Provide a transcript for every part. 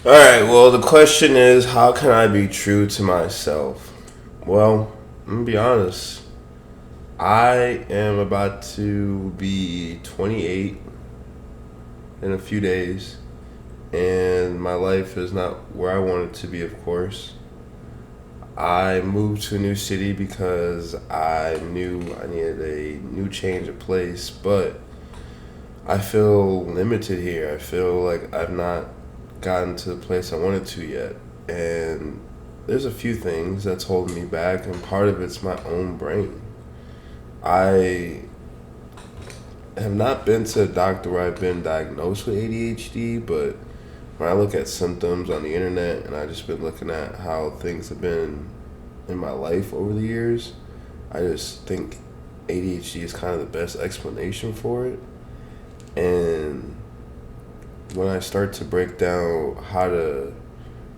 All right. Well, the question is, how can I be true to myself? Well, I'm gonna be honest. I am about to be 28 in a few days, and my life is not where I want it to be. Of course, I moved to a new city because I knew I needed a new change of place, but I feel limited here. I feel like I've not gotten to the place I wanted to yet. And there's a few things that's holding me back, and part of it's my own brain. I have not been to a doctor where I've been diagnosed with ADHD, but when I look at symptoms on the internet and I just been looking at how things have been in my life over the years, I just think ADHD is kind of the best explanation for it. And when I start to break down how to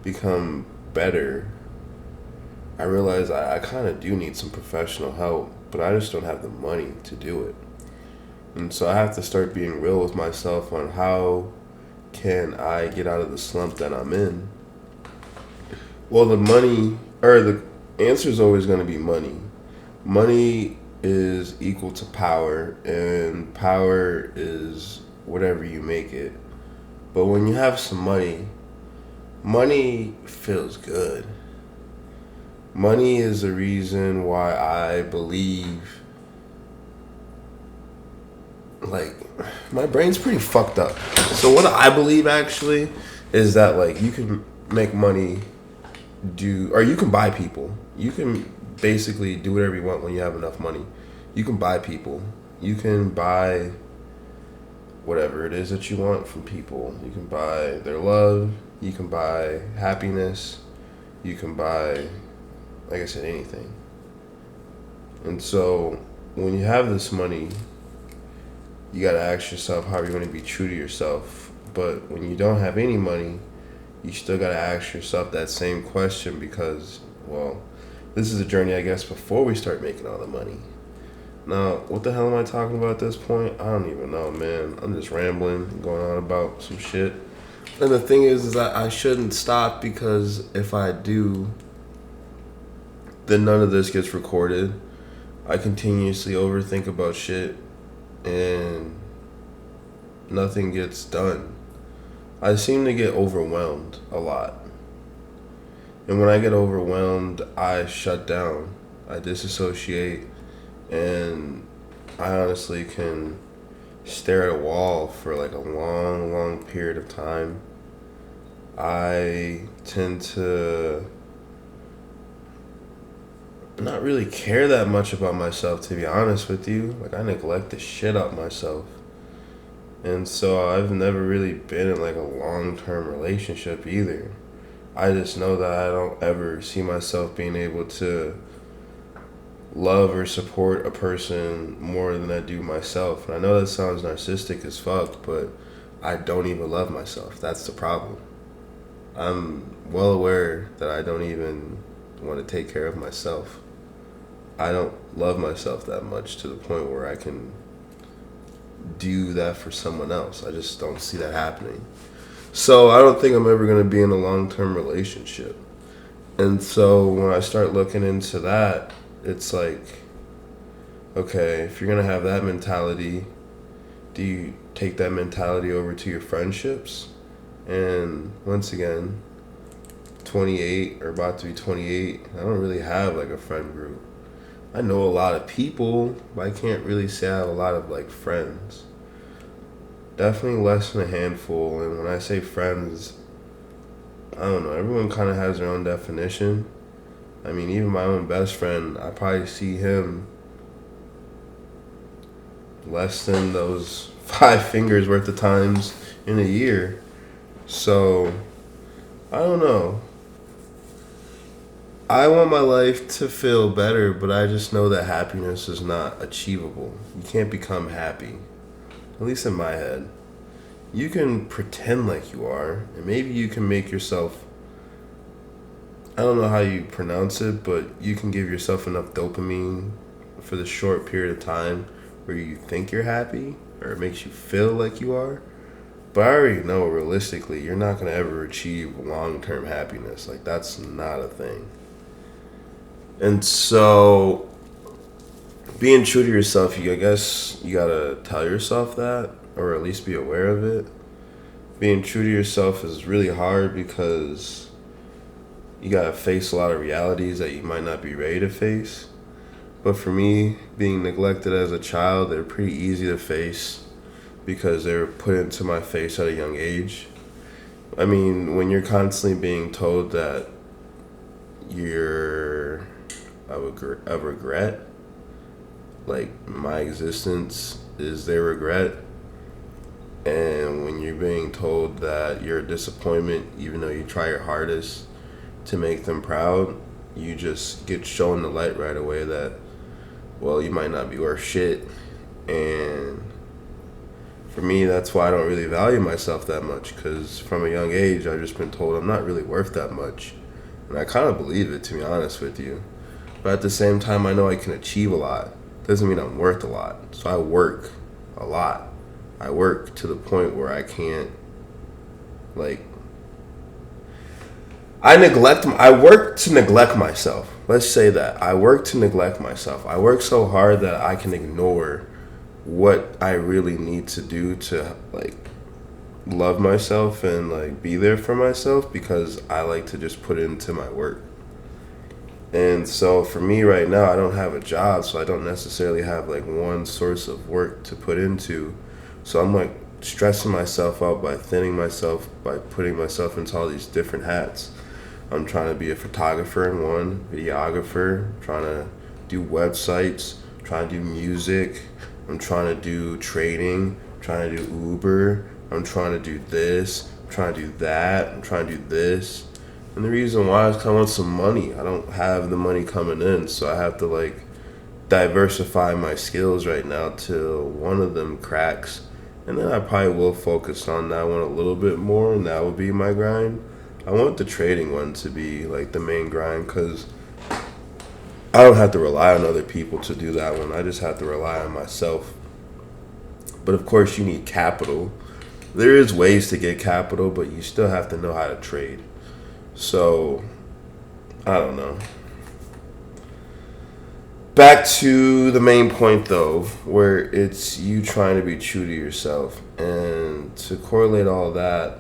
become better, I realize I kind of do need some professional help, but I just don't have the money to do it. And so I have to start being real with myself on how can I get out of the slump that I'm in. Well, the answer is always going to be money. Money is equal to power, and power is whatever you make it. But when you have some money, money feels good. Money is the reason why I believe, like, my brain's pretty fucked up. So what I believe actually is that, like, you can make money or you can buy people. You can basically do whatever you want when you have enough money. You can buy people. You can buy whatever it is that you want from people. You can buy their love. You can buy happiness. You can buy, like I said, anything. And so when you have this money, you got to ask yourself how you're going to be true to yourself. But when you don't have any money, you still got to ask yourself that same question because, well, this is a journey, I guess, before we start making all the money. Now, what the hell am I talking about at this point? I don't even know, man. I'm just rambling and going on about some shit. And the thing is that I shouldn't stop because if I do, then none of this gets recorded. I continuously overthink about shit and nothing gets done. I seem to get overwhelmed a lot. And when I get overwhelmed, I shut down. I disassociate. And I honestly can stare at a wall for like a long, long period of time. I tend to not really care that much about myself, to be honest with you. Like, I neglect the shit out of myself. And so I've never really been in like a long-term relationship either. I just know that I don't ever see myself being able to love or support a person more than I do myself. And I know that sounds narcissistic as fuck, but I don't even love myself. That's the problem. I'm well aware that I don't even want to take care of myself. I don't love myself that much to the point where I can do that for someone else. I just don't see that happening. So I don't think I'm ever going to be in a long-term relationship. And so when I start looking into that, it's like, okay, if you're going to have that mentality, do you take that mentality over to your friendships? And once again, 28 or about to be 28, I don't really have like a friend group. I know a lot of people, but I can't really say I have a lot of like friends. Definitely less than a handful. And when I say friends, I don't know, everyone kind of has their own definition. I mean, even my own best friend, I probably see him less than those 5 fingers worth of times in a year. So, I don't know. I want my life to feel better, but I just know that happiness is not achievable. You can't become happy. At least in my head. You can pretend like you are, and maybe you can make yourself, I don't know how you pronounce it, but you can give yourself enough dopamine for the short period of time where you think you're happy, or it makes you feel like you are. But I already know realistically, you're not gonna ever achieve long term happiness. Like that's not a thing. And so, being true to yourself, I guess you gotta tell yourself that, or at least be aware of it. Being true to yourself is really hard because you gotta face a lot of realities that you might not be ready to face. But for me, being neglected as a child, they're pretty easy to face because they were put into my face at a young age. I mean, when you're constantly being told that you're a regret, like my existence is their regret, and when you're being told that you're a disappointment, even though you try your hardest to make them proud, you just get shown the light right away that, well, you might not be worth shit. And for me, that's why I don't really value myself that much, because from a young age, I've just been told I'm not really worth that much. And I kind of believe it, to be honest with you. But at the same time, I know I can achieve a lot. Doesn't mean I'm worth a lot. So I work a lot. I work to the point where I can't, like, I work to neglect myself. Let's say that. I work to neglect myself. I work so hard that I can ignore what I really need to do to, like, love myself and, like, be there for myself, because I like to just put into my work. And so for me right now, I don't have a job, so I don't necessarily have, like, one source of work to put into. So I'm, like, stressing myself out by thinning myself, by putting myself into all these different hats. I'm trying to be a photographer in one, videographer, trying to do websites, trying to do music, I'm trying to do trading, trying to do Uber, I'm trying to do this, I'm trying to do that, I'm trying to do this. And the reason why is because I want some money. I don't have the money coming in, so I have to, like, diversify my skills right now till one of them cracks. And then I probably will focus on that one a little bit more, and that will be my grind. I want the trading one to be, like, the main grind, because I don't have to rely on other people to do that one. I just have to rely on myself. But of course, you need capital. There is ways to get capital, but you still have to know how to trade. So, I don't know. Back to the main point, though, where it's you trying to be true to yourself. And to correlate all that,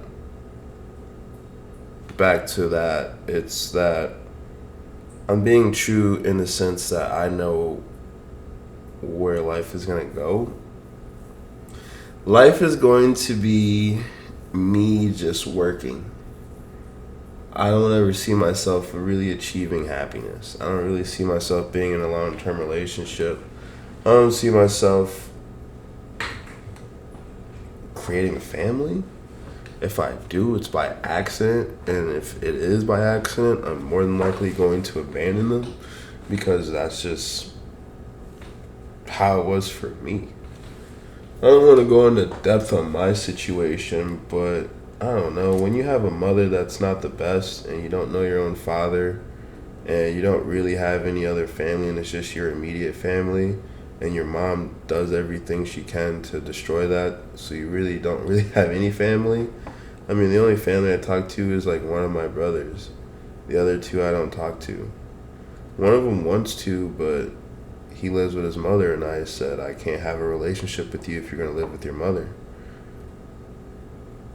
back to that, it's that I'm being true in the sense that I know where life is going to go. Life is going to be me just working. I don't ever see myself really achieving happiness. I don't really see myself being in a long-term relationship. I don't see myself creating a family. If I do, it's by accident. And if it is by accident, I'm more than likely going to abandon them, because that's just how it was for me. I don't want to go into depth on my situation, but I don't know. When you have a mother that's not the best, and you don't know your own father, and you don't really have any other family, and it's just your immediate family, and your mom does everything she can to destroy that, so you really don't really have any family. I mean, the only family I talk to is, like, one of my brothers. The other two I don't talk to. One of them wants to, but he lives with his mother, and I said, I can't have a relationship with you if you're going to live with your mother.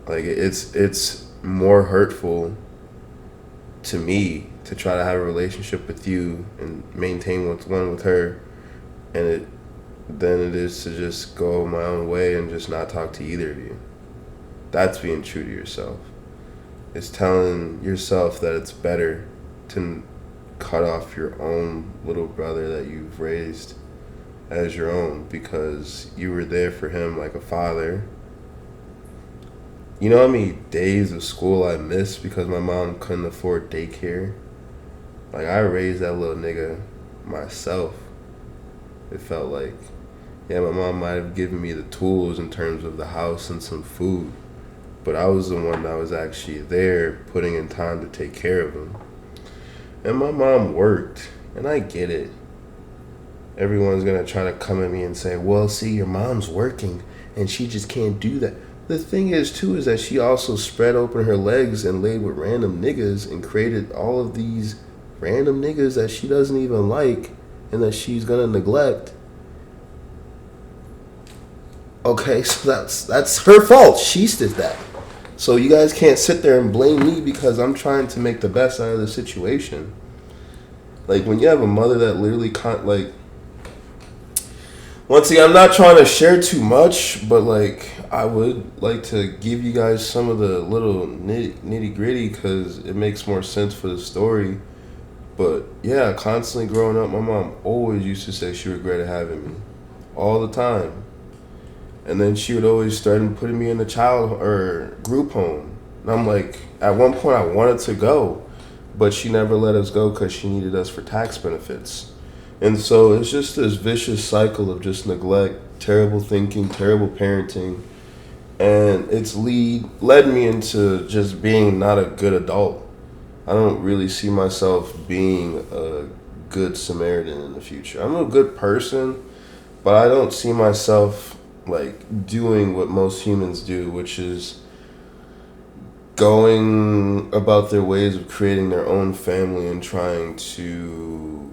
Like, it's more hurtful to me to try to have a relationship with you and maintain one with her, and than it is to just go my own way and just not talk to either of you. That's being true to yourself. It's telling yourself that it's better to cut off your own little brother that you've raised as your own, because you were there for him like a father. You know how many days of school I missed because my mom couldn't afford daycare? Like, I raised that little nigga myself. It felt like, yeah, my mom might have given me the tools in terms of the house and some food, but I was the one that was actually there putting in time to take care of him. And my mom worked, and I get it. Everyone's going to try to come at me and say, well, see, your mom's working, and she just can't do that. The thing is, too, is that she also spread open her legs and laid with random niggas and created all of these random niggas that she doesn't even like and that she's gonna neglect. Okay, so that's her fault. She did that. So you guys can't sit there and blame me because I'm trying to make the best out of the situation. Like, when you have a mother that literally can't, like, once again, I'm not trying to share too much, but, like, I would like to give you guys some of the little nitty gritty because it makes more sense for the story. But, yeah, constantly growing up, my mom always used to say she regretted having me. All the time. And then she would always start putting me in a child or group home. And I'm like, at one point I wanted to go, but she never let us go because she needed us for tax benefits. And so it's just this vicious cycle of just neglect, terrible thinking, terrible parenting. And it's led me into just being not a good adult. I don't really see myself being a good Samaritan in the future. I'm a good person, but I don't see myself like doing what most humans do, which is going about their ways of creating their own family and trying to,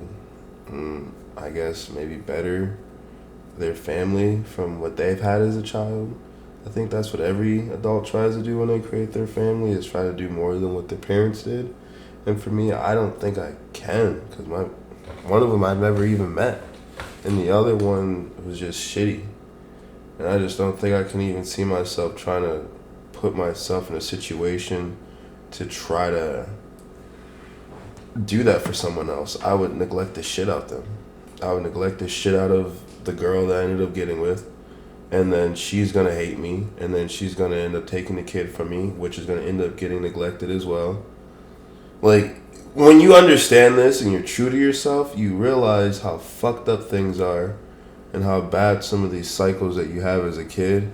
I guess, maybe better their family from what they've had as a child. I think that's what every adult tries to do when they create their family, is try to do more than what their parents did. And for me, I don't think I can, because one of them I've never even met, and the other one was just shitty. And I just don't think I can even see myself trying to put myself in a situation to try to do that for someone else. I would neglect the shit out of them. I would neglect the shit out of the girl that I ended up getting with. And then she's going to hate me. And then she's going to end up taking the kid from me, which is going to end up getting neglected as well. Like, when you understand this and you're true to yourself, you realize how fucked up things are and how bad some of these cycles that you have as a kid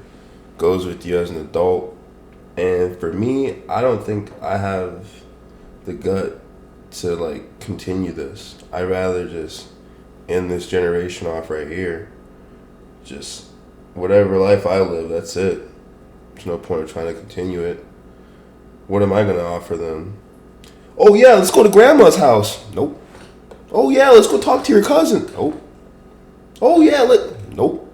goes with you as an adult. And for me, I don't think I have the gut to, like, continue this. I'd rather just end this generation off right here. Just whatever life I live, that's it. There's no point in trying to continue it. What am I going to offer them? Oh, yeah, let's go to grandma's house. Nope. Oh, yeah, let's go talk to your cousin. Nope. Oh, yeah, nope.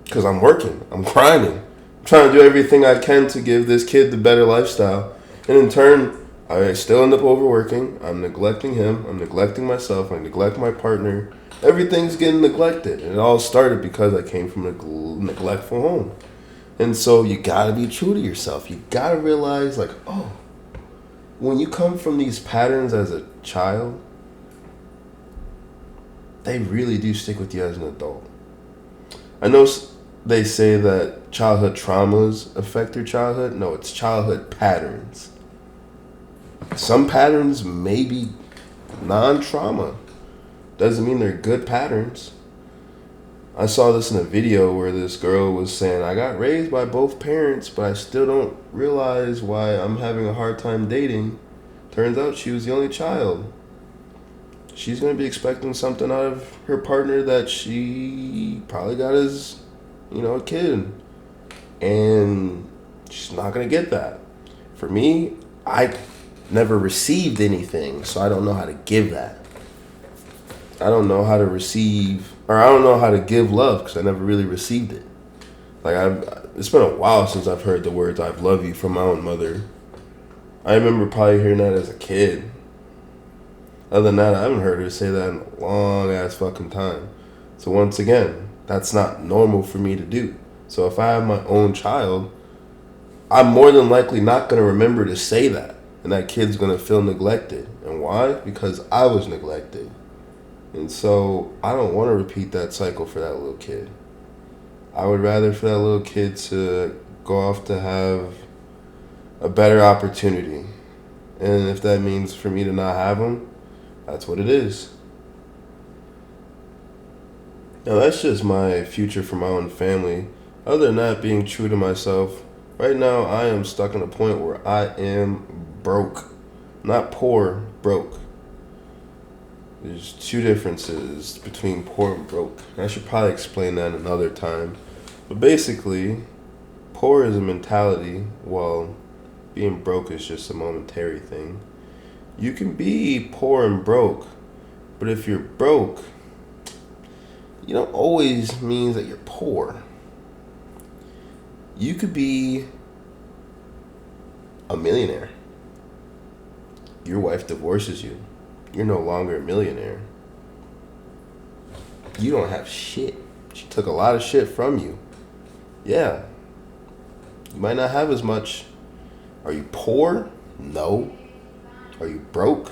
Because I'm working. I'm grinding. I'm trying to do everything I can to give this kid the better lifestyle. And in turn, I still end up overworking. I'm neglecting him. I'm neglecting myself. I neglect my partner. Everything's getting neglected. And it all started because I came from a neglectful home. And so you got to be true to yourself. You got to realize, like, oh, when you come from these patterns as a child, they really do stick with you as an adult. I know they say that childhood traumas affect your childhood. No, it's childhood patterns. Some patterns may be non-trauma. Doesn't mean they're good patterns. I saw this in a video where this girl was saying, I got raised by both parents, but I still don't realize why I'm having a hard time dating. Turns out she was the only child. She's going to be expecting something out of her partner that she probably got as, a kid. And she's not going to get that. For me, I never received anything, so I don't know how to give that. I don't know how to receive, or I don't know how to give love because I never really received it. Like, it's been a while since I've heard the words "I love you" from my own mother. I remember probably hearing that as a kid. Other than that, I haven't heard her say that in a long ass fucking time. So once again, that's not normal for me to do. So if I have my own child, I'm more than likely not going to remember to say that. And that kid's going to feel neglected. And why? Because I was neglected. And so I don't want to repeat that cycle for that little kid. I would rather for that little kid to go off to have a better opportunity. And if that means for me to not have them, that's what it is. Now that's just my future for my own family. Other than that, being true to myself, right now I am stuck in a point where I am broke. Not poor, broke. There's two differences between poor and broke. I should probably explain that another time. But basically, poor is a mentality, while being broke is just a momentary thing. You can be poor and broke, but if you're broke, you don't always means that you're poor. You could be a millionaire. Your wife divorces you. You're no longer a millionaire. You don't have shit. She took a lot of shit from you. Yeah. You might not have as much. Are you poor? No. Are you broke?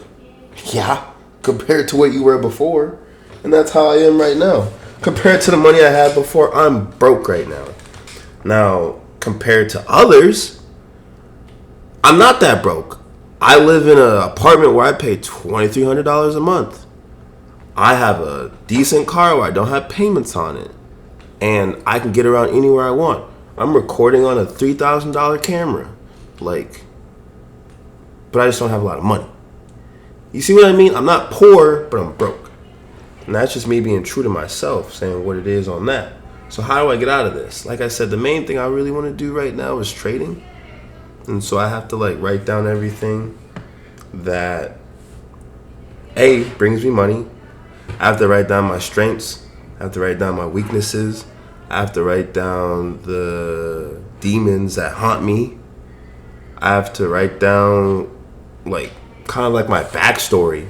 Yeah. Compared to what you were before. And that's how I am right now. Compared to the money I had before, I'm broke right now. Now, compared to others, I'm not that broke. I live in an apartment where I pay $2,300 a month. I have a decent car where I don't have payments on it. And I can get around anywhere I want. I'm recording on a $3,000 camera. But I just don't have a lot of money. You see what I mean? I'm not poor, but I'm broke. And that's just me being true to myself, saying what it is on that. So how do I get out of this? Like I said, the main thing I really want to do right now is trading. And so I have to write down everything that brings me money. I have to write down my strengths. I have to write down my weaknesses. I have to write down the demons that haunt me. I have to write down kind of my backstory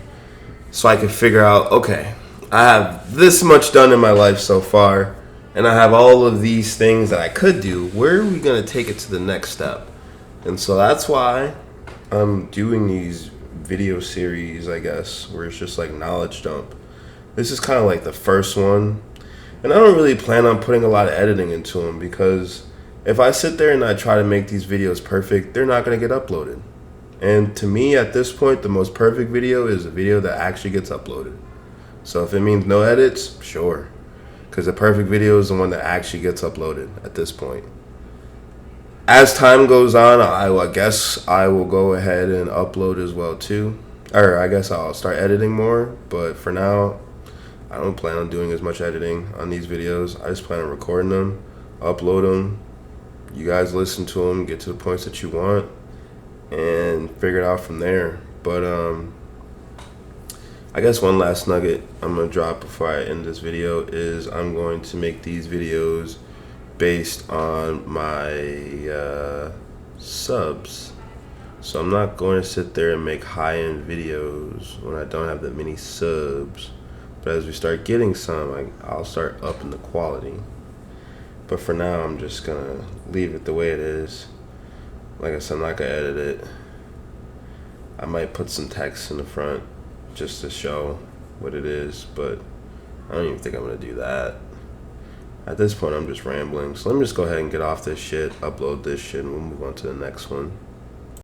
so I can figure out, okay, I have this much done in my life so far, and I have all of these things that I could do. Where are we going to take it to the next step? And so that's why I'm doing these video series, I guess, where it's just knowledge dump. This is kind of the first one. And I don't really plan on putting a lot of editing into them, because if I sit there and I try to make these videos perfect, they're not going to get uploaded. And to me, at this point, the most perfect video is a video that actually gets uploaded. So if it means no edits, sure. Because the perfect video is the one that actually gets uploaded at this point. As time goes on, I guess I will go ahead and upload as well too. Or I guess I'll start editing more. But for now, I don't plan on doing as much editing on these videos. I just plan on recording them, upload them. You guys listen to them, get to the points that you want, and figure it out from there. But I guess one last nugget I'm going to drop before I end this video is I'm going to make these videos based on my subs. So I'm not going to sit there and make high-end videos when I don't have that many subs. But as we start getting some, I'll start upping the quality. But for now, I'm just going to leave it the way it is. Like I said, I'm not going to edit it. I might put some text in the front just to show what it is, but I don't even think I'm going to do that. At this point, I'm just rambling. So let me just go ahead and get off this shit, upload this shit, and we'll move on to the next one.